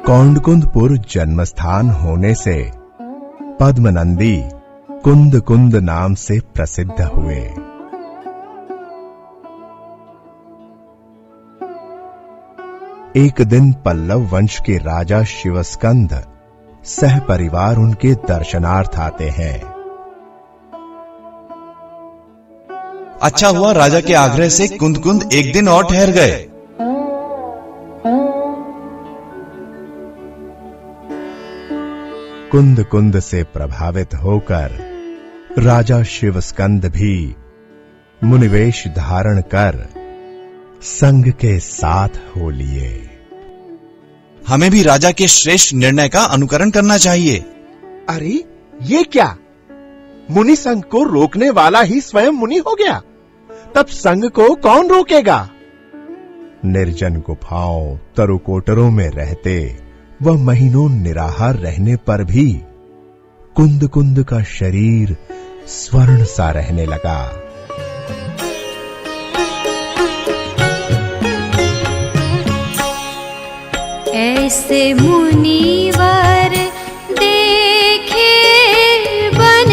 कौंडकुंदपुर जन्मस्थान होने से पद्मनंदी कुंद कुंद नाम से प्रसिद्ध हुए। एक दिन पल्लव वंश के राजा शिवस्कंद सह परिवार उनके दर्शनार्थ आते हैं। अच्छा हुआ राजा के आग्रह से कुंद कुंद एक दिन और ठहर गए। कुंद कुंद से प्रभावित होकर राजा शिवस्कंद भी मुनिवेश धारण कर संग के साथ हो लिए। हमें भी राजा के श्रेष्ठ निर्णय का अनुकरण करना चाहिए। अरे ये क्या, मुनि संघ को रोकने वाला ही स्वयं मुनि हो गया, तब संघ को कौन रोकेगा। निर्जन गुफाओं तरुकोटरों में रहते व महीनों निराहार रहने पर भी कुंद कुंद का शरीर स्वर्ण सा रहने लगा। ऐसे मुनिवर देखे वन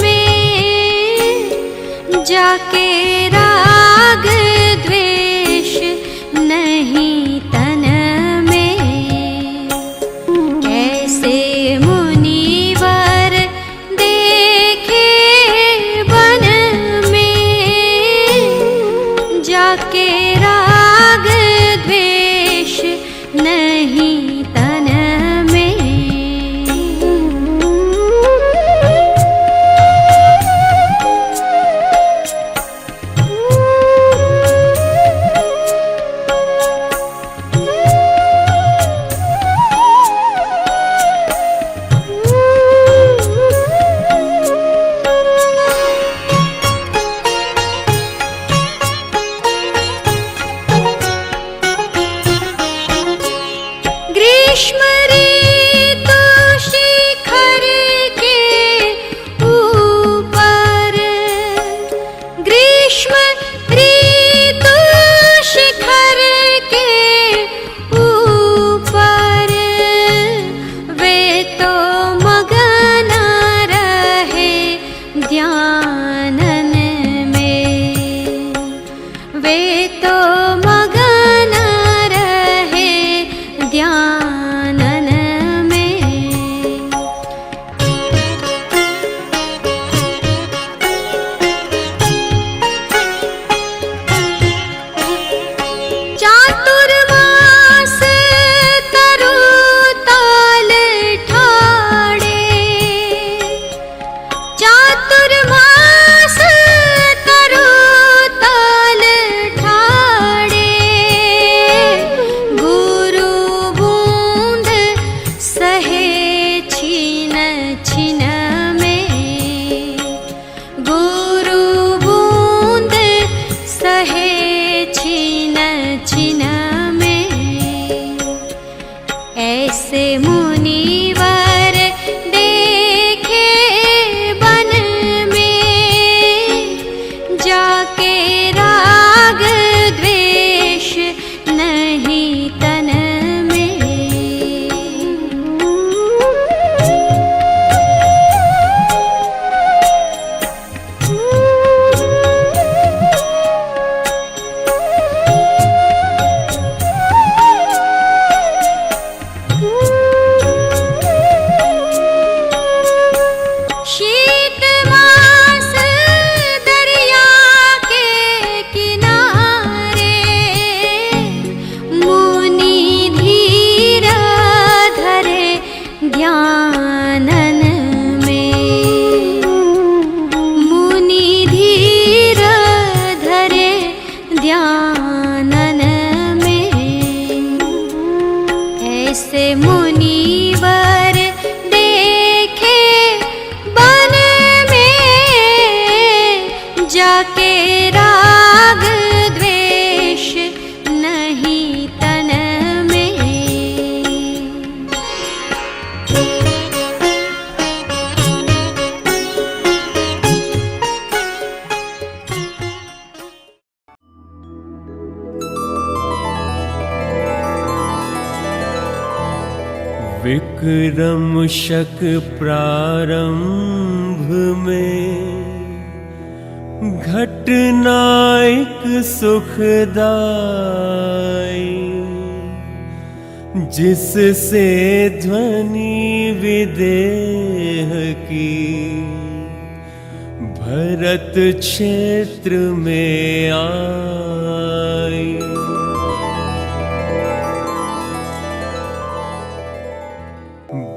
में, जाके राग द्वेष नहीं तन में। ऐसे मुनिवर देखे वन में, जाके राग द्वेष नहीं तन में। ग्रीष्म ऋतु शिखर के ऊपर, ग्रीष्म ऋतु शिखर के ऊपर, वे तो मगन रहे ध्यानन में। वे तो मगन रहे ध्यानन में। चातुर्मास तरु ताल ठाड़े, चातुर्मास तरु ताल ठाड़े। गुरु बूंद सहे छीन छीन में, गुरु बूंद सहे छीन छीन में। ऐसे मुनिवर देखे वन में, जाके राग द्वेष नहीं तन में। शीत मास दरिया के किनारे, मुनि धीर धरे ध्यानन में। मुनि धीर धरे ध्यानन में। ऐसे मुनिवर देखे वन में, जाके राग द्वेष नहीं तन में। विक्रम शक प्रारंभ में, घटना एक सुखदाई। जिससे ध्वनि विदेह की भरत क्षेत्र में आई।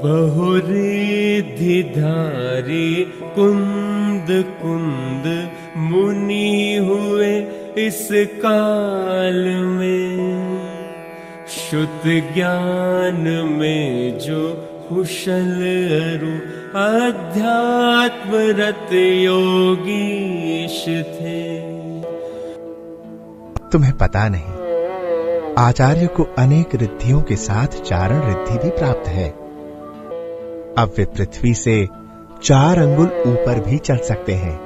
बहुरिधि धारी कुंद कुंद मुनि हुए इस काल में। शुद्ध ज्ञान में जो कुशल अरु अध्यात्म रत योगीश थे। तुम्हें पता नहीं, आचार्य को अनेक रिद्धियों के साथ चारण रिद्धि भी प्राप्त है। अब वे पृथ्वी से 4 अंगुल ऊपर भी चढ़ सकते हैं।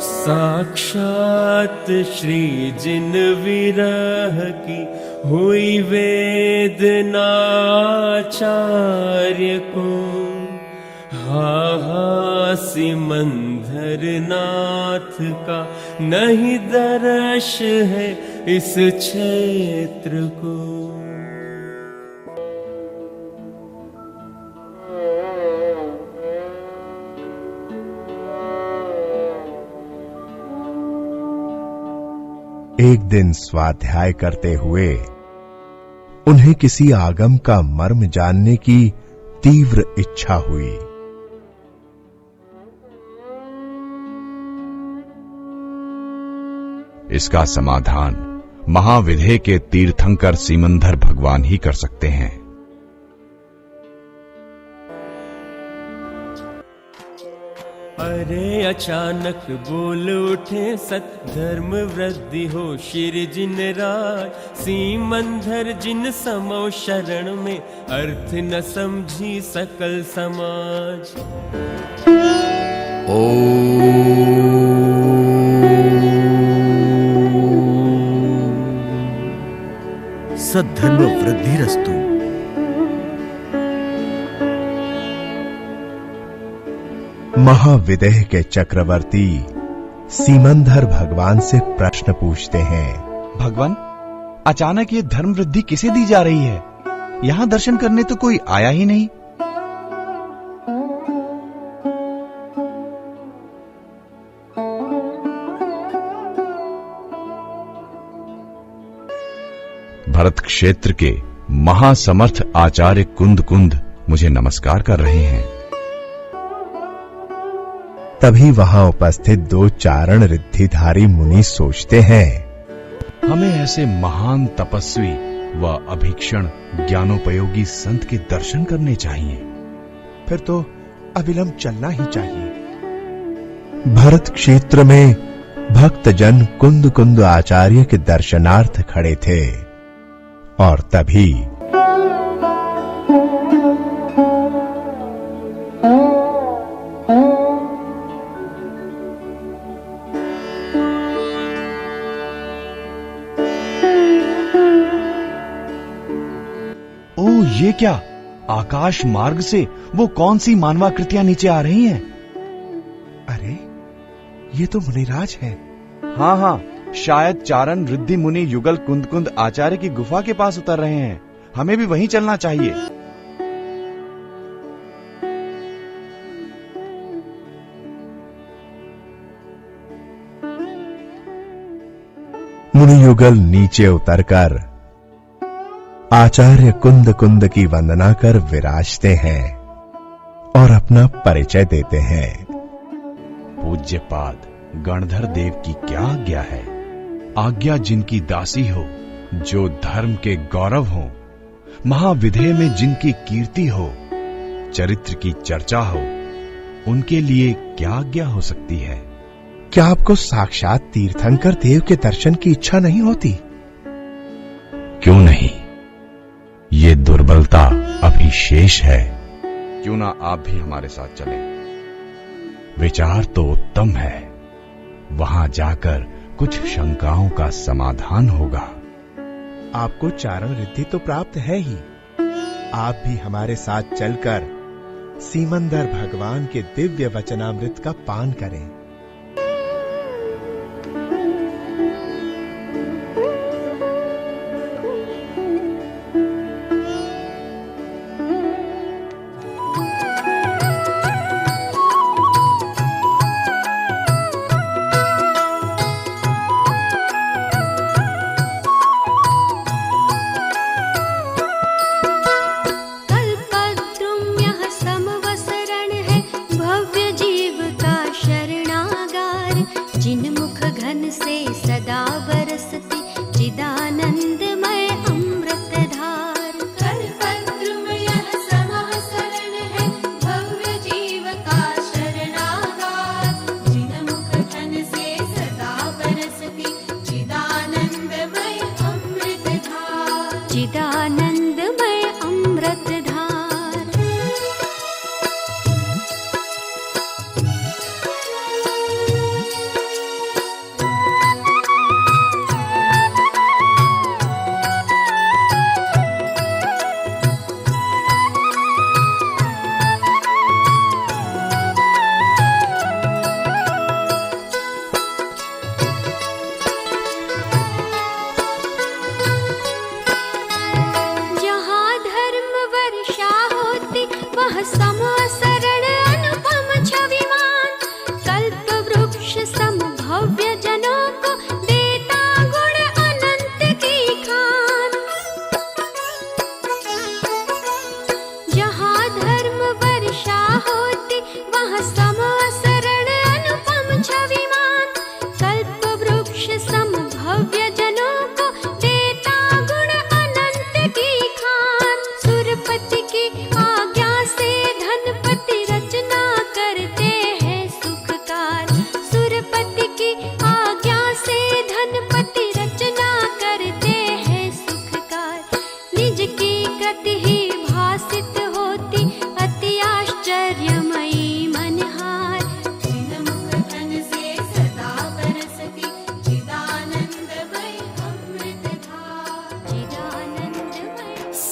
साक्षात श्री जिन विरह की हुई वेदना आचार्य को। हा सिमंदर नाथ का नहीं दर्श है इस क्षेत्र को। एक दिन स्वाध्याय करते हुए उन्हें किसी आगम का मर्म जानने की तीव्र इच्छा हुई। इसका समाधान महाविधेय के तीर्थंकर सीमंधर भगवान ही कर सकते हैं। अरे अचानक बोल उठे सत धर्म वृद्धि हो शिर जिन राज। सीमंधर जिन समो शरण में अर्थ न समझी सकल समाज। सद्धर्म वृद्धिरस्तु। महाविदेह के चक्रवर्ती सीमंधर भगवान से प्रश्न पूछते हैं। भगवान, अचानक ये धर्म वृद्धि किसे दी जा रही है? यहां दर्शन करने तो कोई आया ही नहीं। भरत क्षेत्र के महासमर्थ आचार्य कुंद कुंद मुझे नमस्कार कर रहे हैं। तभी वहां उपस्थित 2 चारण रिद्धिधारी मुनि सोचते हैं, हमें ऐसे महान तपस्वी व अभीक्षण ज्ञानोपयोगी संत के दर्शन करने चाहिए। फिर तो अविलंब चलना ही चाहिए। भरत क्षेत्र में भक्तजन कुंद कुंद आचार्य के दर्शनार्थ खड़े थे और तभी ये क्या? आकाश मार्ग से वो कौन सी मानवाकृतियां नीचे आ रही हैं? अरे, ये तो मुनिराज है। हाँ हाँ, शायद चारण रिद्धि मुनि युगल कुंद कुंद आचार्य की गुफा के पास उतर रहे हैं। हमें भी वहीं चलना चाहिए। मुनि युगल नीचे उतरकर आचार्य कुंद कुंद की वंदना कर विराजते हैं और अपना परिचय देते हैं। पूज्यपाद गणधर देव की क्या आज्ञा है? आज्ञा जिनकी दासी हो, जो धर्म के गौरव हो, महाविधेय में जिनकी कीर्ति हो, चरित्र की चर्चा हो, उनके लिए क्या आज्ञा हो सकती है? क्या आपको साक्षात तीर्थंकर देव के दर्शन की इच्छा नहीं होती? क्यों नहीं, ये दुर्बलता अभी शेष है। क्यों ना आप भी हमारे साथ चलें? विचार तो उत्तम है। वहां जाकर कुछ शंकाओं का समाधान होगा। आपको चारण रिद्धि तो प्राप्त है ही। आप भी हमारे साथ चलकर सीमंधर भगवान के दिव्य वचनामृत का पान करें। सदा बरसती चिदानंदमय अमृत धार। कल्पद्रु में यह समाः शरण है, भव्य जीव का शरणागार। जिन मुख धन से सदा बरसती चिदानंदमय अमृत धार। चिदानंदमय अमृत धार।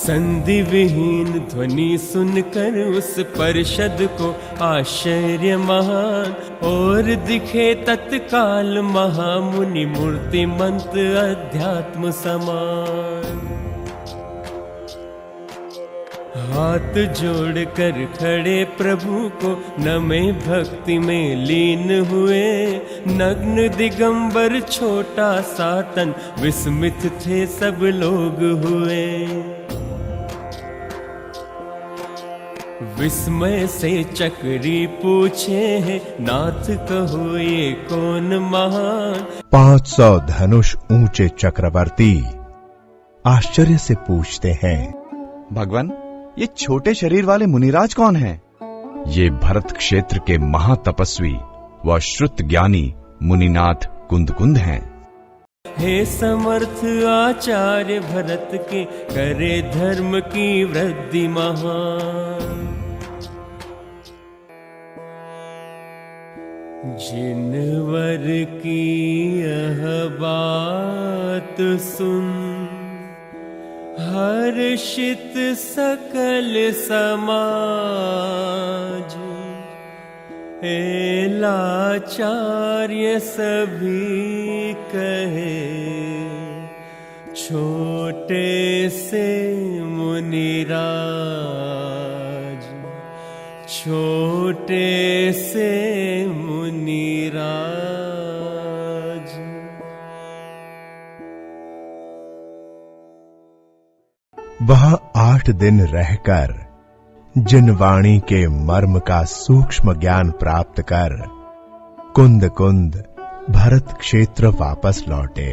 संधि विहीन ध्वनि सुनकर उस परिषद को आश्चर्य महान, और दिखे तत्काल महामुनि मूर्तिमंत अध्यात्म समान। हाथ जोड़कर खड़े प्रभु को नमे भक्ति में लीन हुए। नग्न दिगंबर छोटा सा तन विस्मित थे सब लोग हुए। विस्मय से चक्री पूछे हैं, नाथ कहो ये कौन महान। 500 धनुष ऊंचे चक्रवर्ती आश्चर्य से पूछते हैं, भगवान ये छोटे शरीर वाले मुनिराज कौन हैं? ये भरत क्षेत्र के महातपस्वी व श्रुत ज्ञानी मुनिनाथ कुंदकुंद हैं। हे समर्थ आचार्य भरत के करे धर्म की वृद्धि महान। जिनवर की यह बात सुन, हर्षित सकल समाज। हे लाचार्य सभी कहे, छोटे से मुनिराज, छोटे से मुनिराज। वह 8 दिन रहकर जिन वाणी के मर्म का सूक्ष्म ज्ञान प्राप्त कर कुंद कुंद भरत क्षेत्र वापस लौटे।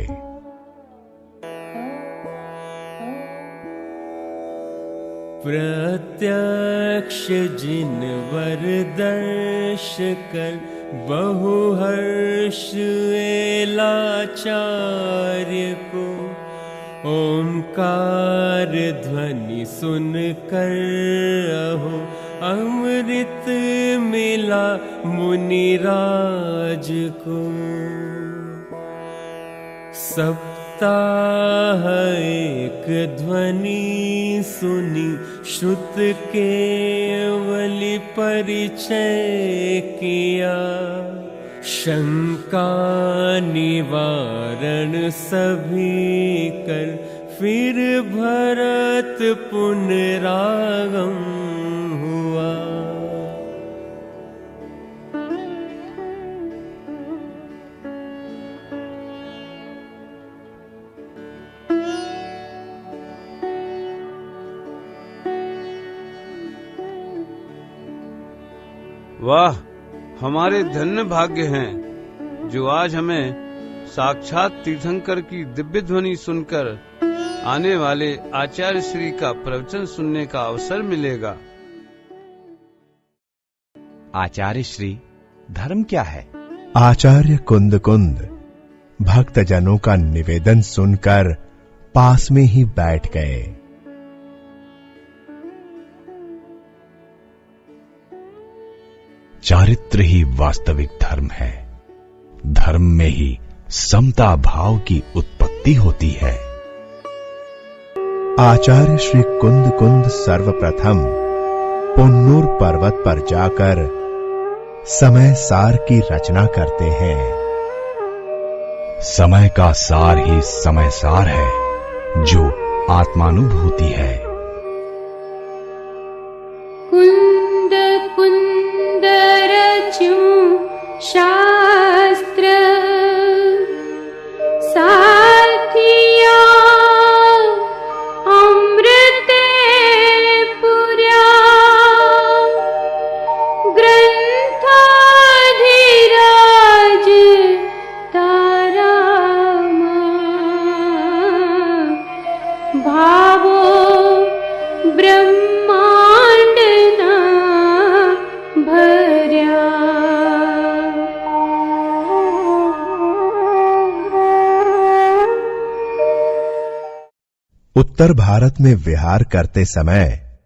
प्रत्यक्ष जिनवर दर्श कर बहु हर्ष लाचार्य को। ओंकार ध्वनि सुन कर अहो अमृत मिला मुनिराज को। सप्ताह एक ध्वनि सुनी श्रुत केवली परिचय किया। शंका निवारण सभी कर फिर भरत पुनरागम हुआ। वाह, हमारे धन्य भाग्य हैं जो आज हमें साक्षात तीर्थंकर की दिव्य ध्वनि सुनकर आने वाले आचार्य श्री का प्रवचन सुनने का अवसर मिलेगा। आचार्य श्री, धर्म क्या है? आचार्य कुंद कुंद भक्तजनों का निवेदन सुनकर पास में ही बैठ गए। चारित्र ही वास्तविक धर्म है। धर्म में ही समता भाव की उत्पत्ति होती है। आचार्य श्री कुंद कुंद सर्वप्रथम पुन्नूर पर्वत पर जाकर समय सार की रचना करते हैं। समय का सार ही समय सार है, जो आत्मानुभूति है। कुंद कुंद रच्यूं शास्त्र साथिया अमृते पुर्या ग्रंथाधिराज तारामा भावो ब्रह्मांड ना भर्या। उत्तर भारत में विहार करते समय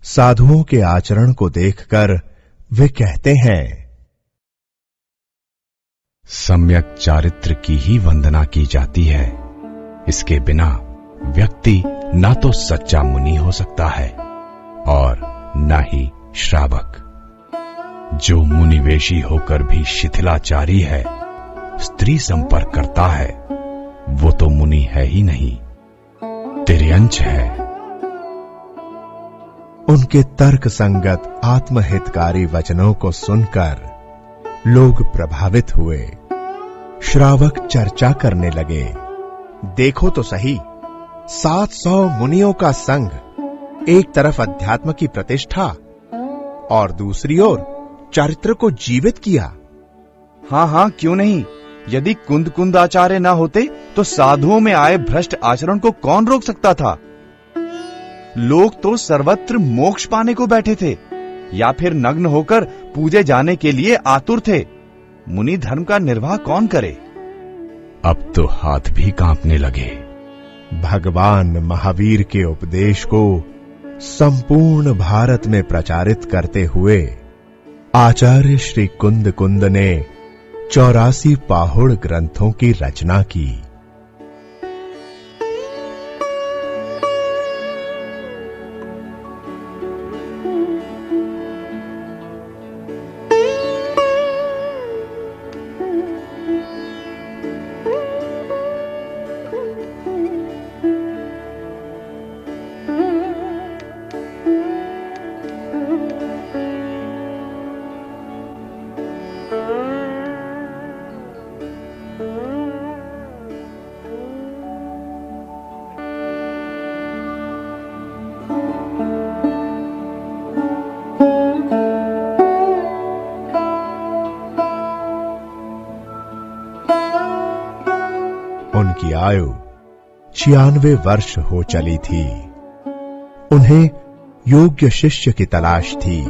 साधुओं के आचरण को देखकर वे कहते हैं, सम्यक चारित्र की ही वंदना की जाती है। इसके बिना व्यक्ति ना तो सच्चा मुनि हो सकता है और न ही श्रावक। जो मुनिवेशी होकर भी शिथिलाचारी है, स्त्री संपर्क करता है, वो तो मुनि है ही नहीं, तिर्यंच है। उनके तर्क संगत आत्महितकारी वचनों को सुनकर लोग प्रभावित हुए। श्रावक चर्चा करने लगे, देखो तो सही, 700 मुनियों का संघ, एक तरफ अध्यात्म की प्रतिष्ठा और दूसरी ओर चरित्र को जीवित किया। हाँ हाँ, क्यों नहीं। यदि कुंद कुंद आचार्य ना होते तो साधुओं में आए भ्रष्ट आचरण को कौन रोक सकता था। लोग तो सर्वत्र मोक्ष पाने को बैठे थे या फिर नग्न होकर पूजे जाने के लिए आतुर थे। मुनि धर्म का निर्वाह कौन करे। अब तो हाथ भी कांपने लगे। भगवान महावीर के उपदेश को संपूर्ण भारत में प्रचारित करते हुए आचार्य श्री कुंद कुंद ने 84 पाहुड़ ग्रंथों की रचना की। उनकी आयु 96 वर्ष हो चली थी। उन्हें योग्य शिष्य की तलाश थी,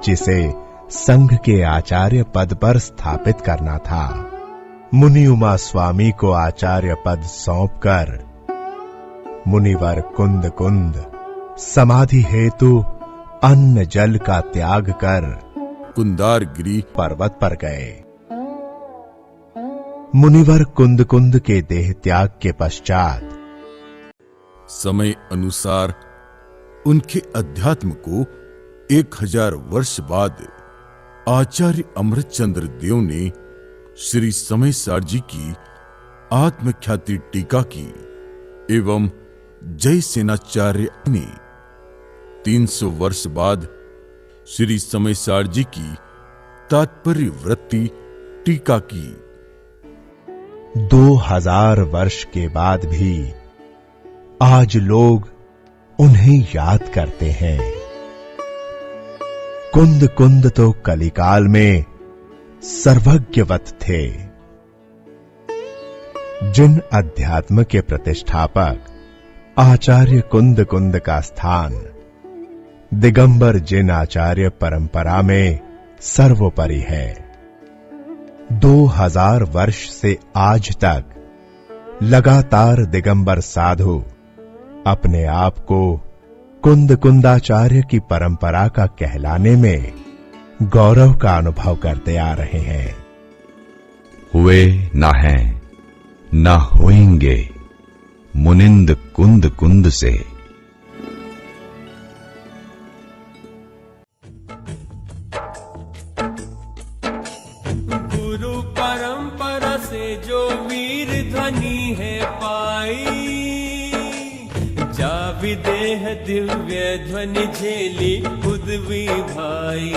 जिसे संघ के आचार्य पद पर स्थापित करना था। मुनि उमा स्वामी को आचार्य पद सौंपकर मुनिवर कुंद कुंद समाधि हेतु अन्न जल का त्याग कर कुंदारगिरी पर्वत पर गए। मुनिवर कुंद कुंद के देह त्याग के पश्चात समय अनुसार उनके अध्यात्म को 1000 वर्ष बाद आचार्य अमृतचंद्र देव ने श्री समय सार जी की आत्मख्याति टीका की एवं जय सेनाचार्य ने 300 वर्ष बाद श्री समय सार जी की तात्पर्य वृत्ति टीका की। 2000 वर्ष के बाद भी आज लोग उन्हें याद करते हैं। कुंद कुंद तो कलिकाल में सर्वज्ञवत थे। जिन अध्यात्म के प्रतिष्ठापक आचार्य कुंद कुंद का स्थान दिगंबर जिन आचार्य परंपरा में सर्वोपरि है। 2000 वर्ष से आज तक लगातार दिगंबर साधु अपने आप को कुंद कुंदाचार्य की परंपरा का कहलाने में गौरव का अनुभव करते आ रहे हैं। हुए ना हैं, ना होएंगे, मुनिंद कुंद कुंद से। गुरु परंपरा से जो वीर ध्वनि है पाई, जा विदेह दिव्य ध्वनि झेली उद्वी भाई।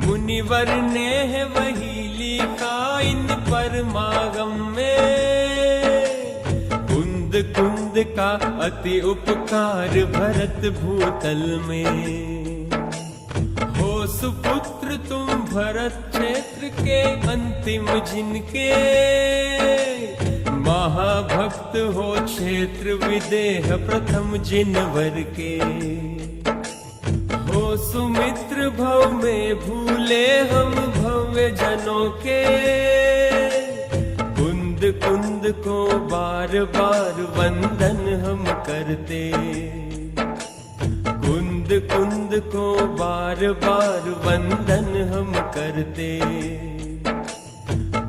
मुनिवर ने है वही लिखा इन परमागम में, कुंद कुंद का अति उपकार भरत भूतल में। हो सुपुत्र तुम भरत क्षेत्र के अंतिम जिनके, महाभक्त हो क्षेत्र विदेह प्रथम जिनवर के। हो सुमित्र भव में भूले हम भव्य जनों के, कुंद कुंद को बार बार वंदन हम करते। कुंद कुंद को बार बार वंदन हम करते।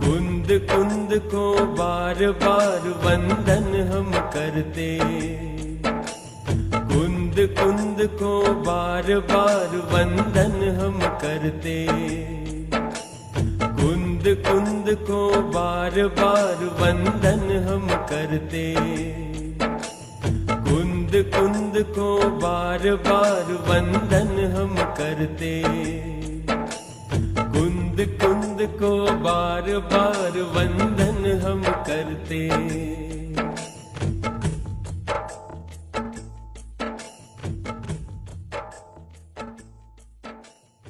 कुंद कुंद को बार बार वंदन हम करते। कुंद कुंद को बार बार वंदन हम करते। कुंद कुंद को बार बार वंदन हम करते। कुंद कुंद को बार बार वंदन हम करते। कुंद कुंद को बार बार वंदन हम करते।